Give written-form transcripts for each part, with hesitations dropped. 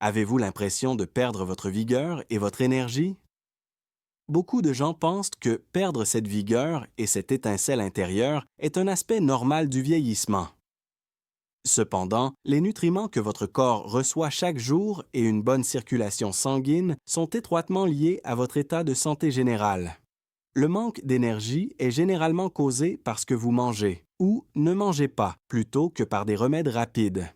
Avez-vous l'impression de perdre votre vigueur et votre énergie? Beaucoup de gens pensent que perdre cette vigueur et cette étincelle intérieure est un aspect normal du vieillissement. Cependant, les nutriments que votre corps reçoit chaque jour et une bonne circulation sanguine sont étroitement liés à votre état de santé général. Le manque d'énergie est généralement causé par ce que vous mangez ou ne mangez pas plutôt que par des remèdes rapides.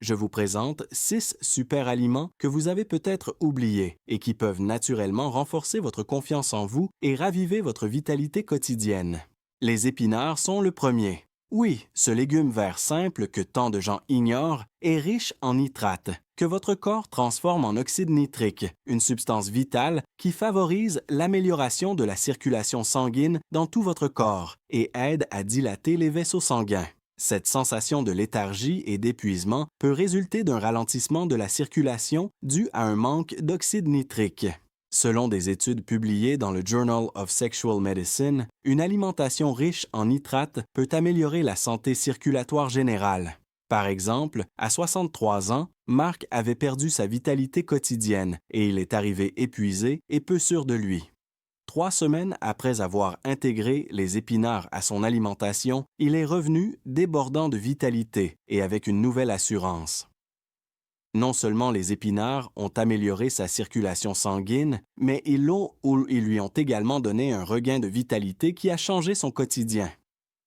Je vous présente 6 super aliments que vous avez peut-être oubliés et qui peuvent naturellement renforcer votre confiance en vous et raviver votre vitalité quotidienne. Les épinards sont le premier. Oui, ce légume vert simple que tant de gens ignorent est riche en nitrates, que votre corps transforme en oxyde nitrique, une substance vitale qui favorise l'amélioration de la circulation sanguine dans tout votre corps et aide à dilater les vaisseaux sanguins. Cette sensation de léthargie et d'épuisement peut résulter d'un ralentissement de la circulation dû à un manque d'oxyde nitrique. Selon des études publiées dans le Journal of Sexual Medicine, une alimentation riche en nitrates peut améliorer la santé circulatoire générale. Par exemple, à 63 ans, Mark avait perdu sa vitalité quotidienne et il est arrivé épuisé et peu sûr de lui. 3 semaines après avoir intégré les épinards à son alimentation, il est revenu débordant de vitalité et avec une nouvelle assurance. Non seulement les épinards ont amélioré sa circulation sanguine, mais ils lui ont également donné un regain de vitalité qui a changé son quotidien.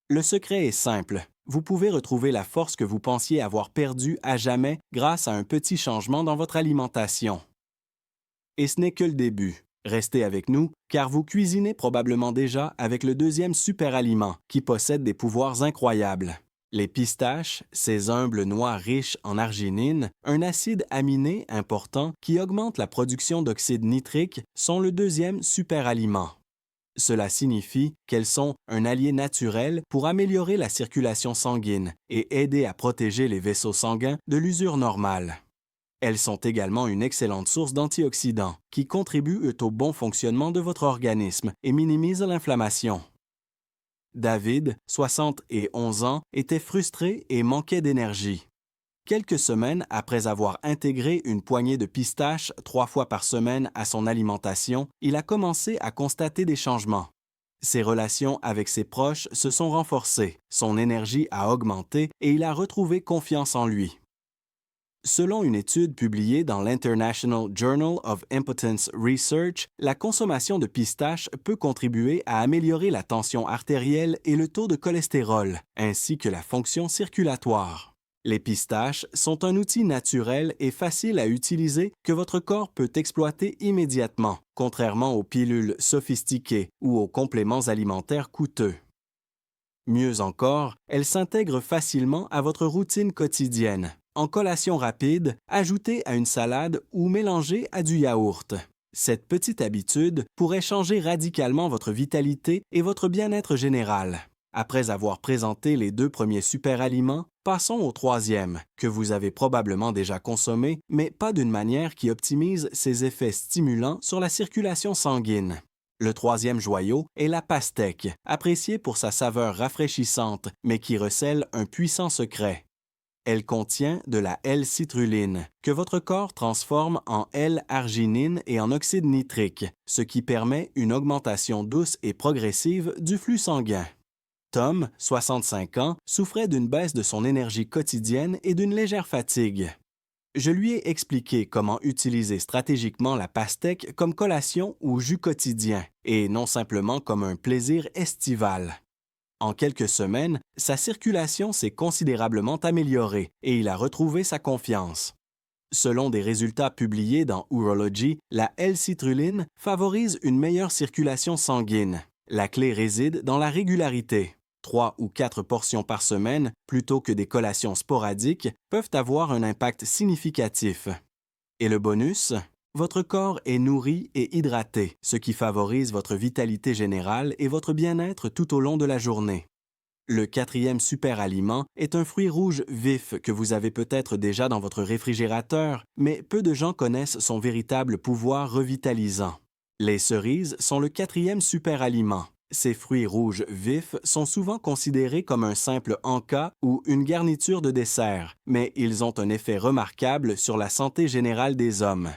Le secret est simple. Vous pouvez retrouver la force que vous pensiez avoir perdue à jamais grâce à un petit changement dans votre alimentation. Et ce n'est que le début. Restez avec nous, car vous cuisinez probablement déjà avec le deuxième super aliment qui possède des pouvoirs incroyables. Les pistaches, ces humbles noix riches en arginine, un acide aminé important qui augmente la production d'oxyde nitrique, sont le deuxième super aliment. Cela signifie qu'elles sont un allié naturel pour améliorer la circulation sanguine et aider à protéger les vaisseaux sanguins de l'usure normale. Elles sont également une excellente source d'antioxydants qui contribuent au bon fonctionnement de votre organisme et minimisent l'inflammation. David, 71 ans, était frustré et manquait d'énergie. Quelques semaines après avoir intégré une poignée de pistaches 3 fois par semaine à son alimentation, il a commencé à constater des changements. Ses relations avec ses proches se sont renforcées, son énergie a augmenté et il a retrouvé confiance en lui. Selon une étude publiée dans l'International Journal of Impotence Research, la consommation de pistaches peut contribuer à améliorer la tension artérielle et le taux de cholestérol, ainsi que la fonction circulatoire. Les pistaches sont un outil naturel et facile à utiliser que votre corps peut exploiter immédiatement, contrairement aux pilules sophistiquées ou aux compléments alimentaires coûteux. Mieux encore, elles s'intègrent facilement à votre routine quotidienne. En collation rapide, ajoutée à une salade ou mélangée à du yaourt. Cette petite habitude pourrait changer radicalement votre vitalité et votre bien-être général. Après avoir présenté les 2 premiers super aliments, passons au troisième, que vous avez probablement déjà consommé, mais pas d'une manière qui optimise ses effets stimulants sur la circulation sanguine. Le troisième joyau est la pastèque, appréciée pour sa saveur rafraîchissante, mais qui recèle un puissant secret. Elle contient de la L-citrulline, que votre corps transforme en L-arginine et en oxyde nitrique, ce qui permet une augmentation douce et progressive du flux sanguin. Tom, 65 ans, souffrait d'une baisse de son énergie quotidienne et d'une légère fatigue. Je lui ai expliqué comment utiliser stratégiquement la pastèque comme collation ou jus quotidien, et non simplement comme un plaisir estival. En quelques semaines, sa circulation s'est considérablement améliorée et il a retrouvé sa confiance. Selon des résultats publiés dans Urology, la L-citrulline favorise une meilleure circulation sanguine. La clé réside dans la régularité. 3 ou 4 portions par semaine, plutôt que des collations sporadiques, peuvent avoir un impact significatif. Et le bonus? Votre corps est nourri et hydraté, ce qui favorise votre vitalité générale et votre bien-être tout au long de la journée. Le quatrième super aliment est un fruit rouge vif que vous avez peut-être déjà dans votre réfrigérateur, mais peu de gens connaissent son véritable pouvoir revitalisant. Les cerises sont le quatrième super aliment. Ces fruits rouges vifs sont souvent considérés comme un simple encas ou une garniture de dessert, mais ils ont un effet remarquable sur la santé générale des hommes.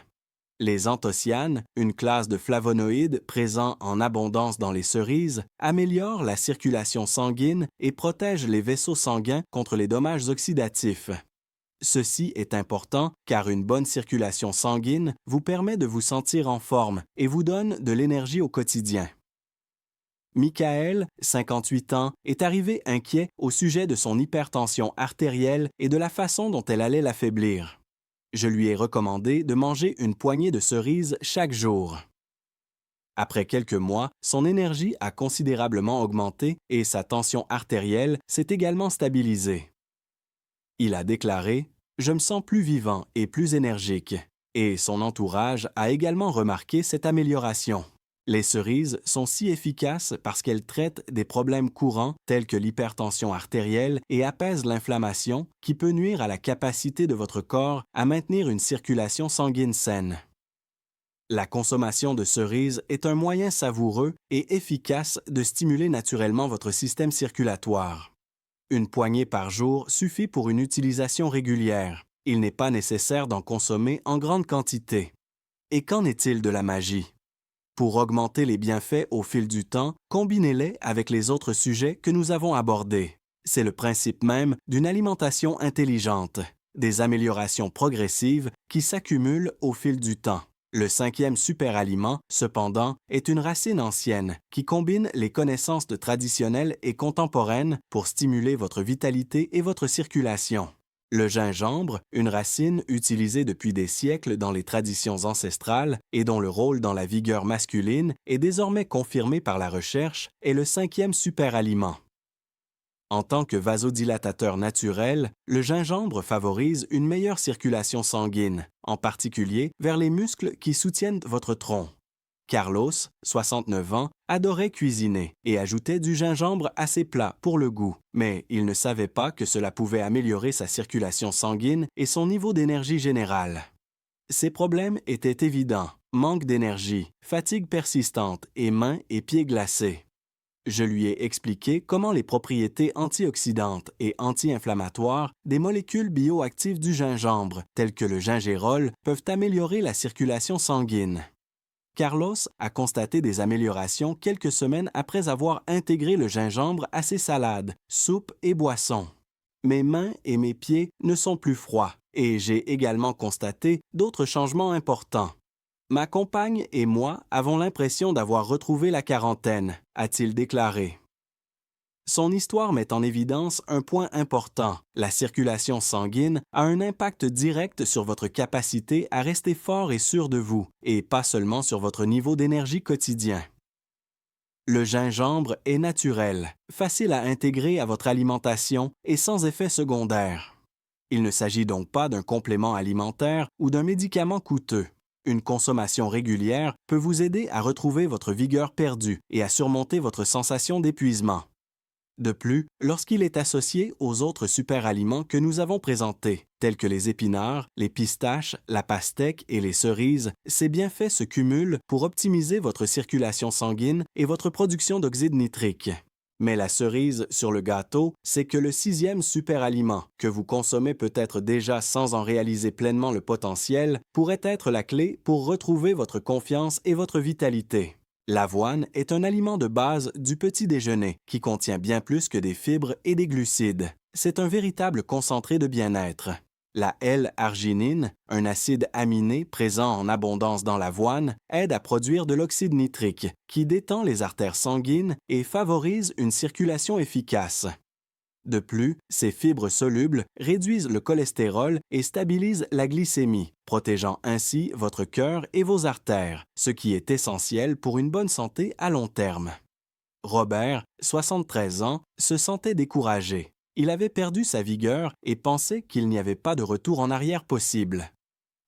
Les anthocyanes, une classe de flavonoïdes présents en abondance dans les cerises, améliorent la circulation sanguine et protègent les vaisseaux sanguins contre les dommages oxydatifs. Ceci est important car une bonne circulation sanguine vous permet de vous sentir en forme et vous donne de l'énergie au quotidien. Michael, 58 ans, est arrivé inquiet au sujet de son hypertension artérielle et de la façon dont elle allait l'affaiblir. Je lui ai recommandé de manger une poignée de cerises chaque jour. Après quelques mois, son énergie a considérablement augmenté et sa tension artérielle s'est également stabilisée. Il a déclaré « Je me sens plus vivant et plus énergique » et son entourage a également remarqué cette amélioration. Les cerises sont si efficaces parce qu'elles traitent des problèmes courants tels que l'hypertension artérielle et apaisent l'inflammation qui peut nuire à la capacité de votre corps à maintenir une circulation sanguine saine. La consommation de cerises est un moyen savoureux et efficace de stimuler naturellement votre système circulatoire. Une poignée par jour suffit pour une utilisation régulière. Il n'est pas nécessaire d'en consommer en grande quantité. Et qu'en est-il de la magie? Pour augmenter les bienfaits au fil du temps, combinez-les avec les autres sujets que nous avons abordés. C'est le principe même d'une alimentation intelligente, des améliorations progressives qui s'accumulent au fil du temps. Le 5e superaliment, cependant, est une racine ancienne qui combine les connaissances traditionnelles et contemporaines pour stimuler votre vitalité et votre circulation. Le gingembre, une racine utilisée depuis des siècles dans les traditions ancestrales et dont le rôle dans la vigueur masculine est désormais confirmé par la recherche, est le 5e superaliment. En tant que vasodilatateur naturel, le gingembre favorise une meilleure circulation sanguine, en particulier vers les muscles qui soutiennent votre tronc. Carlos, 69 ans, adorait cuisiner et ajoutait du gingembre à ses plats pour le goût, mais il ne savait pas que cela pouvait améliorer sa circulation sanguine et son niveau d'énergie générale. Ses problèmes étaient évidents: manque d'énergie, fatigue persistante et mains et pieds glacés. Je lui ai expliqué comment les propriétés antioxydantes et anti-inflammatoires des molécules bioactives du gingembre, telles que le gingérol, peuvent améliorer la circulation sanguine. Carlos a constaté des améliorations quelques semaines après avoir intégré le gingembre à ses salades, soupes et boissons. Mes mains et mes pieds ne sont plus froids et j'ai également constaté d'autres changements importants. Ma compagne et moi avons l'impression d'avoir retrouvé la quarantaine, a-t-il déclaré. Son histoire met en évidence un point important: la circulation sanguine a un impact direct sur votre capacité à rester fort et sûr de vous, et pas seulement sur votre niveau d'énergie quotidien. Le gingembre est naturel, facile à intégrer à votre alimentation et sans effet secondaire. Il ne s'agit donc pas d'un complément alimentaire ou d'un médicament coûteux. Une consommation régulière peut vous aider à retrouver votre vigueur perdue et à surmonter votre sensation d'épuisement. De plus, lorsqu'il est associé aux autres superaliments que nous avons présentés, tels que les épinards, les pistaches, la pastèque et les cerises, ces bienfaits se cumulent pour optimiser votre circulation sanguine et votre production d'oxyde nitrique. Mais la cerise sur le gâteau, c'est que le 6e superaliment, que vous consommez peut-être déjà sans en réaliser pleinement le potentiel, pourrait être la clé pour retrouver votre confiance et votre vitalité. L'avoine est un aliment de base du petit déjeuner qui contient bien plus que des fibres et des glucides. C'est un véritable concentré de bien-être. La L-arginine, un acide aminé présent en abondance dans l'avoine, aide à produire de l'oxyde nitrique, qui détend les artères sanguines et favorise une circulation efficace. De plus, ces fibres solubles réduisent le cholestérol et stabilisent la glycémie, protégeant ainsi votre cœur et vos artères, ce qui est essentiel pour une bonne santé à long terme. Robert, 73 ans, se sentait découragé. Il avait perdu sa vigueur et pensait qu'il n'y avait pas de retour en arrière possible.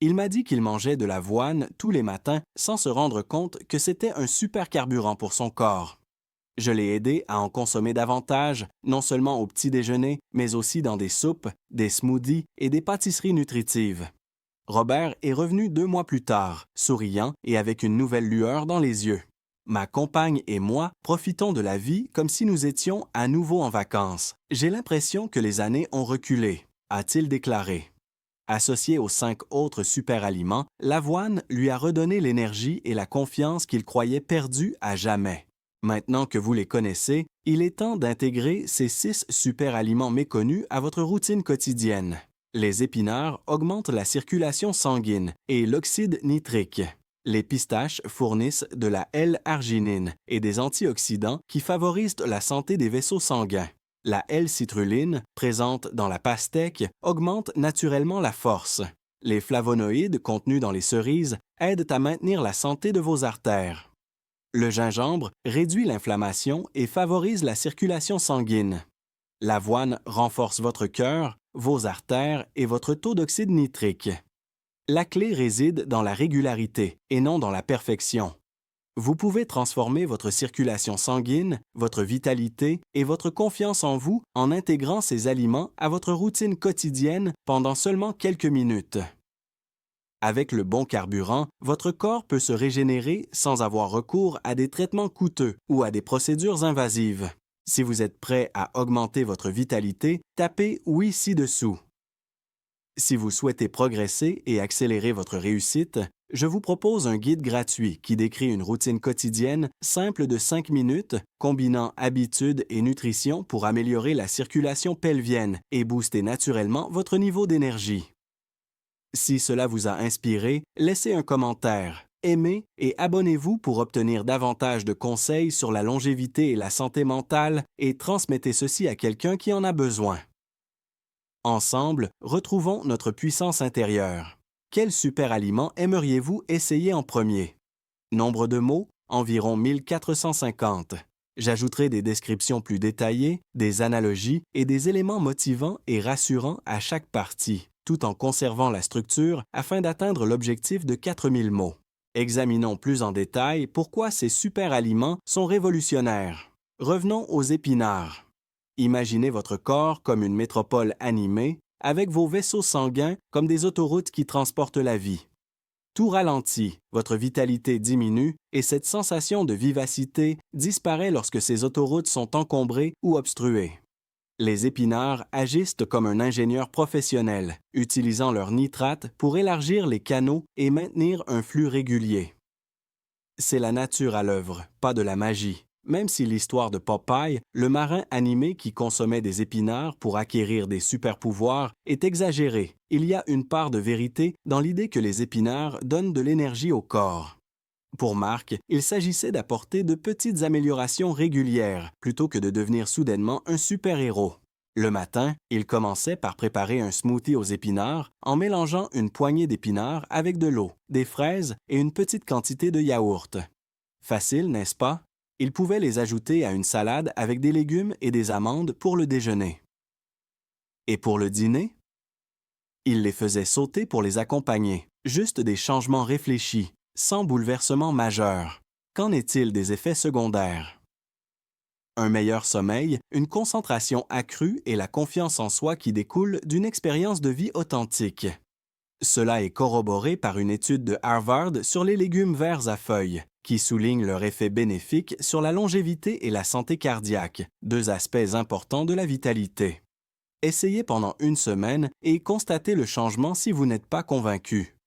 Il m'a dit qu'il mangeait de l'avoine tous les matins sans se rendre compte que c'était un super carburant pour son corps. Je l'ai aidé à en consommer davantage, non seulement au petit déjeuner, mais aussi dans des soupes, des smoothies et des pâtisseries nutritives. Robert est revenu 2 mois plus tard, souriant et avec une nouvelle lueur dans les yeux. Ma compagne et moi profitons de la vie comme si nous étions à nouveau en vacances. J'ai l'impression que les années ont reculé, a-t-il déclaré. Associé aux 5 autres super-aliments, l'avoine lui a redonné l'énergie et la confiance qu'il croyait perdue à jamais. Maintenant que vous les connaissez, il est temps d'intégrer ces 6 super-aliments méconnus à votre routine quotidienne. Les épinards augmentent la circulation sanguine et l'oxyde nitrique. Les pistaches fournissent de la L-arginine et des antioxydants qui favorisent la santé des vaisseaux sanguins. La L-citrulline, présente dans la pastèque, augmente naturellement la force. Les flavonoïdes contenus dans les cerises aident à maintenir la santé de vos artères. Le gingembre réduit l'inflammation et favorise la circulation sanguine. L'avoine renforce votre cœur, vos artères et votre taux d'oxyde nitrique. La clé réside dans la régularité et non dans la perfection. Vous pouvez transformer votre circulation sanguine, votre vitalité et votre confiance en vous en intégrant ces aliments à votre routine quotidienne pendant seulement quelques minutes. Avec le bon carburant, votre corps peut se régénérer sans avoir recours à des traitements coûteux ou à des procédures invasives. Si vous êtes prêt à augmenter votre vitalité, tapez « Oui » ci-dessous. Si vous souhaitez progresser et accélérer votre réussite, je vous propose un guide gratuit qui décrit une routine quotidienne simple de 5 minutes, combinant habitudes et nutrition pour améliorer la circulation pelvienne et booster naturellement votre niveau d'énergie. Si cela vous a inspiré, laissez un commentaire, aimez et abonnez-vous pour obtenir davantage de conseils sur la longévité et la santé mentale et transmettez ceci à quelqu'un qui en a besoin. Ensemble, retrouvons notre puissance intérieure. Quel super-aliment aimeriez-vous essayer en premier? Nombre de mots, environ 1450. J'ajouterai des descriptions plus détaillées, des analogies et des éléments motivants et rassurants à chaque partie, tout en conservant la structure afin d'atteindre l'objectif de 4000 mots. Examinons plus en détail pourquoi ces super-aliments sont révolutionnaires. Revenons aux épinards. Imaginez votre corps comme une métropole animée, avec vos vaisseaux sanguins comme des autoroutes qui transportent la vie. Tout ralentit, votre vitalité diminue et cette sensation de vivacité disparaît lorsque ces autoroutes sont encombrées ou obstruées. Les épinards agissent comme un ingénieur professionnel, utilisant leurs nitrates pour élargir les canaux et maintenir un flux régulier. C'est la nature à l'œuvre, pas de la magie. Même si l'histoire de Popeye, le marin animé qui consommait des épinards pour acquérir des super-pouvoirs, est exagérée, il y a une part de vérité dans l'idée que les épinards donnent de l'énergie au corps. Pour Marc, il s'agissait d'apporter de petites améliorations régulières plutôt que de devenir soudainement un super-héros. Le matin, il commençait par préparer un smoothie aux épinards en mélangeant une poignée d'épinards avec de l'eau, des fraises et une petite quantité de yaourt. Facile, n'est-ce pas? Il pouvait les ajouter à une salade avec des légumes et des amandes pour le déjeuner. Et pour le dîner? Il les faisait sauter pour les accompagner, juste des changements réfléchis, sans bouleversement majeur. Qu'en est-il des effets secondaires? Un meilleur sommeil, une concentration accrue et la confiance en soi qui découle d'une expérience de vie authentique. Cela est corroboré par une étude de Harvard sur les légumes verts à feuilles, qui souligne leur effet bénéfique sur la longévité et la santé cardiaque, 2 aspects importants de la vitalité. Essayez pendant 1 semaine et constatez le changement si vous n'êtes pas convaincu.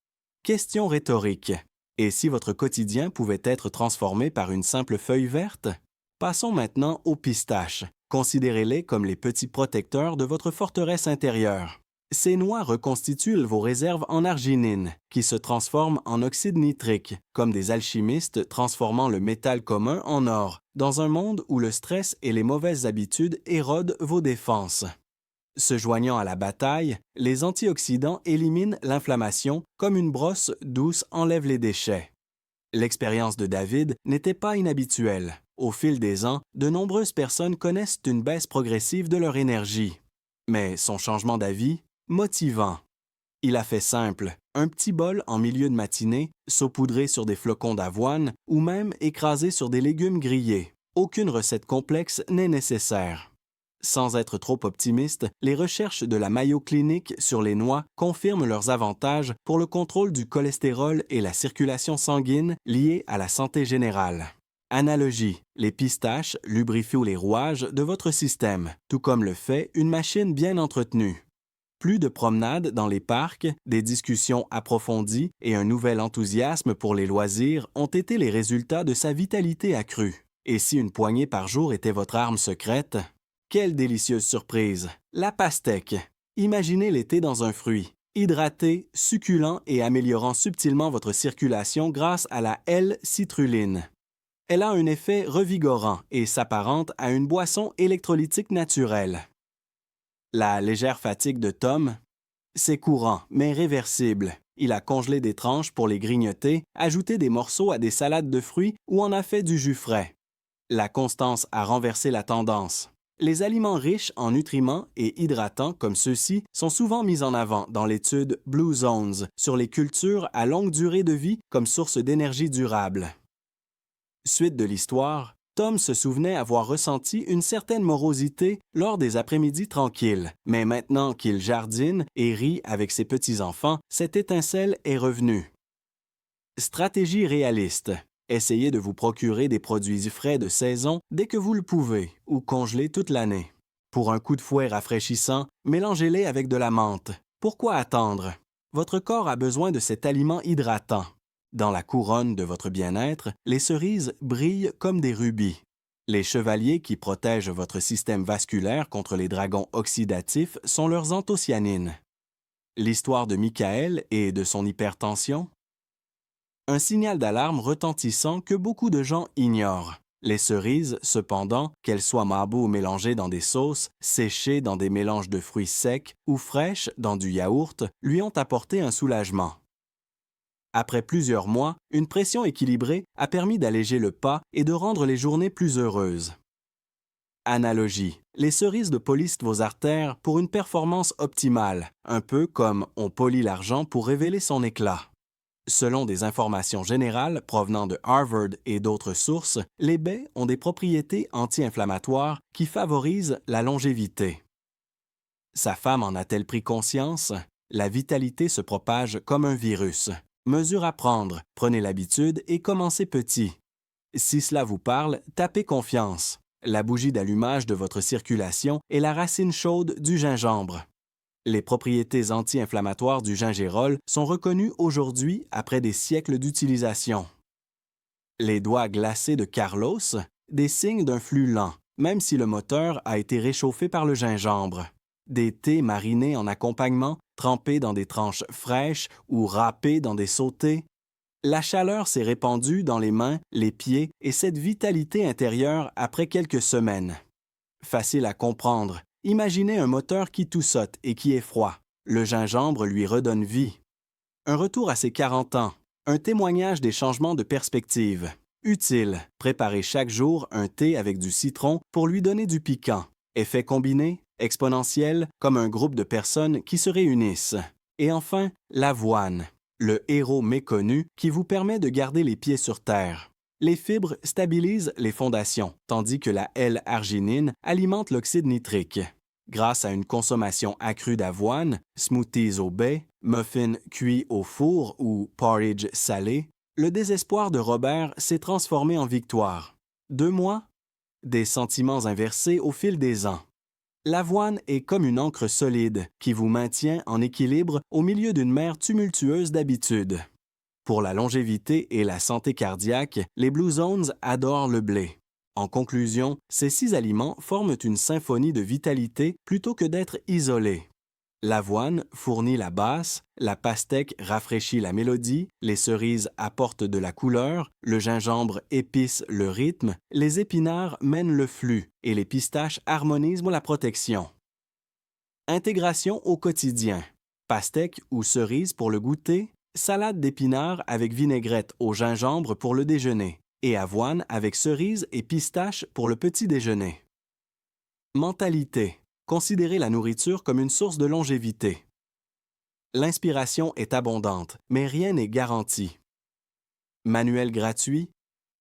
Question rhétorique. Et si votre quotidien pouvait être transformé par une simple feuille verte? Passons maintenant aux pistaches. Considérez-les comme les petits protecteurs de votre forteresse intérieure. Ces noix reconstituent vos réserves en arginine, qui se transforment en oxyde nitrique, comme des alchimistes transformant le métal commun en or, dans un monde où le stress et les mauvaises habitudes érodent vos défenses. Se joignant à la bataille, les antioxydants éliminent l'inflammation comme une brosse douce enlève les déchets. L'expérience de David n'était pas inhabituelle. Au fil des ans, de nombreuses personnes connaissent une baisse progressive de leur énergie. Mais son changement d'avis? Motivant. Il a fait simple, un petit bol en milieu de matinée, saupoudré sur des flocons d'avoine ou même écrasé sur des légumes grillés. Aucune recette complexe n'est nécessaire. Sans être trop optimiste, les recherches de la Mayo Clinic sur les noix confirment leurs avantages pour le contrôle du cholestérol et la circulation sanguine liés à la santé générale. Analogie, les pistaches lubrifient les rouages de votre système, tout comme le fait une machine bien entretenue. Plus de promenades dans les parcs, des discussions approfondies et un nouvel enthousiasme pour les loisirs ont été les résultats de sa vitalité accrue. Et si une poignée par jour était votre arme secrète? Quelle délicieuse surprise! La pastèque. Imaginez l'été dans un fruit. Hydraté, succulent et améliorant subtilement votre circulation grâce à la L-citrulline. Elle a un effet revigorant et s'apparente à une boisson électrolytique naturelle. La légère fatigue de Tom, c'est courant, mais réversible. Il a congelé des tranches pour les grignoter, ajouté des morceaux à des salades de fruits ou en a fait du jus frais. La constance a renversé la tendance. Les aliments riches en nutriments et hydratants comme ceux-ci sont souvent mis en avant dans l'étude Blue Zones sur les cultures à longue durée de vie comme source d'énergie durable. Suite de l'histoire, Tom se souvenait avoir ressenti une certaine morosité lors des après-midi tranquilles, mais maintenant qu'il jardine et rit avec ses petits-enfants, cette étincelle est revenue. Stratégie réaliste. Essayez de vous procurer des produits frais de saison dès que vous le pouvez ou congelés toute l'année. Pour un coup de fouet rafraîchissant, mélangez-les avec de la menthe. Pourquoi attendre? Votre corps a besoin de cet aliment hydratant. Dans la couronne de votre bien-être, les cerises brillent comme des rubis. Les chevaliers qui protègent votre système vasculaire contre les dragons oxydatifs sont leurs anthocyanines. L'histoire de Michael et de son hypertension? Un signal d'alarme retentissant que beaucoup de gens ignorent. Les cerises, cependant, qu'elles soient mabou ou mélangées dans des sauces, séchées dans des mélanges de fruits secs ou fraîches dans du yaourt, lui ont apporté un soulagement. Après plusieurs mois, une pression équilibrée a permis d'alléger le pas et de rendre les journées plus heureuses. Analogie. Les cerises de polissent vos artères pour une performance optimale, un peu comme on polit l'argent pour révéler son éclat. Selon des informations générales provenant de Harvard et d'autres sources, les baies ont des propriétés anti-inflammatoires qui favorisent la longévité. Sa femme en a-t-elle pris conscience? La vitalité se propage comme un virus. Mesure à prendre, prenez l'habitude et commencez petit. Si cela vous parle, tapez confiance. La bougie d'allumage de votre circulation est la racine chaude du gingembre. Les propriétés anti-inflammatoires du gingérol sont reconnues aujourd'hui après des siècles d'utilisation. Les doigts glacés de Carlos, des signes d'un flux lent, même si le moteur a été réchauffé par le gingembre. Des thés marinés en accompagnement, trempés dans des tranches fraîches ou râpés dans des sautés. La chaleur s'est répandue dans les mains, les pieds et cette vitalité intérieure après quelques semaines. Facile à comprendre. Imaginez un moteur qui toussote et qui est froid. Le gingembre lui redonne vie. Un retour à ses 40 ans. Un témoignage des changements de perspective. Utile. Préparez chaque jour un thé avec du citron pour lui donner du piquant. Effet combiné, exponentiel, comme un groupe de personnes qui se réunissent. Et enfin, l'avoine. Le héros méconnu qui vous permet de garder les pieds sur terre. Les fibres stabilisent les fondations, tandis que la L-arginine alimente l'oxyde nitrique. Grâce à une consommation accrue d'avoine, smoothies au baies, muffins cuits au four ou porridge salé, le désespoir de Robert s'est transformé en victoire. 2 mois? Des sentiments inversés au fil des ans. L'avoine est comme une encre solide qui vous maintient en équilibre au milieu d'une mer tumultueuse d'habitudes. Pour la longévité et la santé cardiaque, les Blue Zones adorent le blé. En conclusion, ces 6 aliments forment une symphonie de vitalité plutôt que d'être isolés. L'avoine fournit la basse, la pastèque rafraîchit la mélodie, les cerises apportent de la couleur, le gingembre épice le rythme, les épinards mènent le flux et les pistaches harmonisent la protection. Intégration au quotidien. Pastèque ou cerise pour le goûter, salade d'épinards avec vinaigrette au gingembre pour le déjeuner et avoine avec cerises et pistaches pour le petit déjeuner. Mentalité. Considérez la nourriture comme une source de longévité. L'inspiration est abondante, mais rien n'est garanti. Manuel gratuit.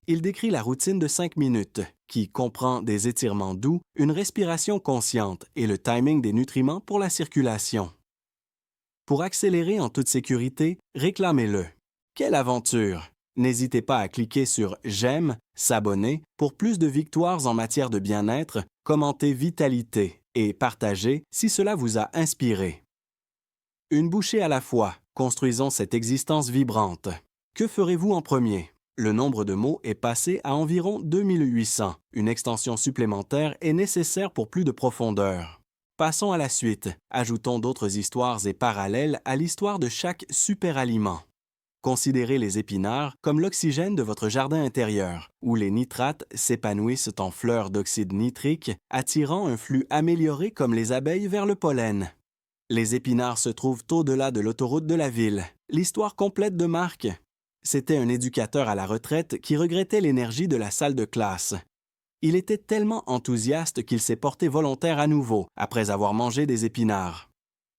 Il décrit la routine de 5 minutes, qui comprend des étirements doux, une respiration consciente et le timing des nutriments pour la circulation. Pour accélérer en toute sécurité, réclamez-le. Quelle aventure! N'hésitez pas à cliquer sur J'aime, s'abonner pour plus de victoires en matière de bien-être, commentez Vitalité et partagez si cela vous a inspiré. Une bouchée à la fois, construisons cette existence vibrante. Que ferez-vous en premier? Le nombre de mots est passé à environ 2800. Une extension supplémentaire est nécessaire pour plus de profondeur. Passons à la suite. Ajoutons d'autres histoires et parallèles à l'histoire de chaque superaliment. Considérez les épinards comme l'oxygène de votre jardin intérieur, où les nitrates s'épanouissent en fleurs d'oxyde nitrique, attirant un flux amélioré comme les abeilles vers le pollen. Les épinards se trouvent au-delà de l'autoroute de la ville. L'histoire complète de Marc. C'était un éducateur à la retraite qui regrettait l'énergie de la salle de classe. Il était tellement enthousiaste qu'il s'est porté volontaire à nouveau après avoir mangé des épinards.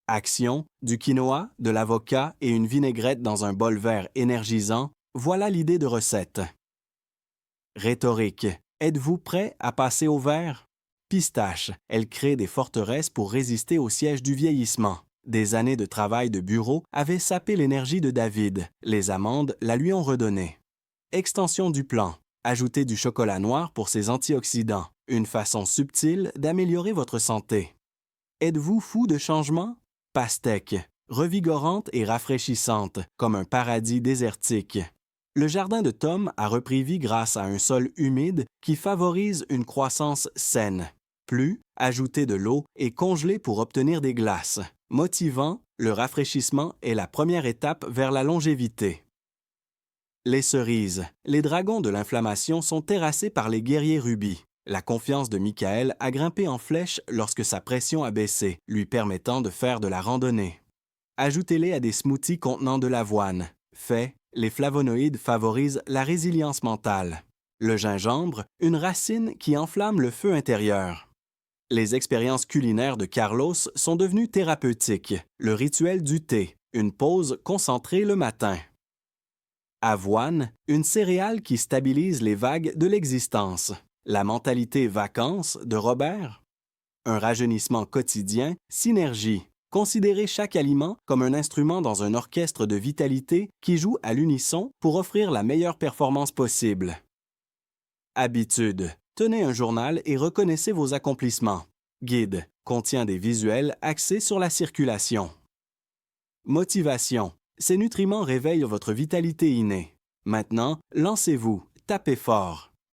Action, du quinoa, de l'avocat et une vinaigrette dans un bol vert énergisant, voilà l'idée de recette. Rhétorique. Êtes-vous prêt à passer au vert? Pistache. Elle crée des forteresses pour résister au siège du vieillissement. Des années de travail de bureau avaient sapé l'énergie de David. Les amandes la lui ont redonnée. Extension du plan. Ajoutez du chocolat noir pour ses antioxydants. Une façon subtile d'améliorer votre santé. Êtes-vous fou de changement? Pastèque. Revigorante et rafraîchissante, comme un paradis désertique. Le jardin de Tom a repris vie grâce à un sol humide qui favorise une croissance saine. Plus, ajoutez de l'eau et congelez pour obtenir des glaces. Motivant, le rafraîchissement est la première étape vers la longévité. Les cerises. Les dragons de l'inflammation sont terrassés par les guerriers rubis. La confiance de Michael a grimpé en flèche lorsque sa pression a baissé, lui permettant de faire de la randonnée. Ajoutez-les à des smoothies contenant de l'avoine. Fait, les flavonoïdes favorisent la résilience mentale. Le gingembre, une racine qui enflamme le feu intérieur. Les expériences culinaires de Carlos sont devenues thérapeutiques. Le rituel du thé, une pause concentrée le matin. Avoine, une céréale qui stabilise les vagues de l'existence. La mentalité vacances de Robert. Un rajeunissement quotidien, synergie. Considérez chaque aliment comme un instrument dans un orchestre de vitalité qui joue à l'unisson pour offrir la meilleure performance possible. Habitude. Tenez un journal et reconnaissez vos accomplissements. Guide. Contient des visuels axés sur la circulation. Motivation. Ces nutriments réveillent votre vitalité innée. Maintenant, lancez-vous, tapez fort.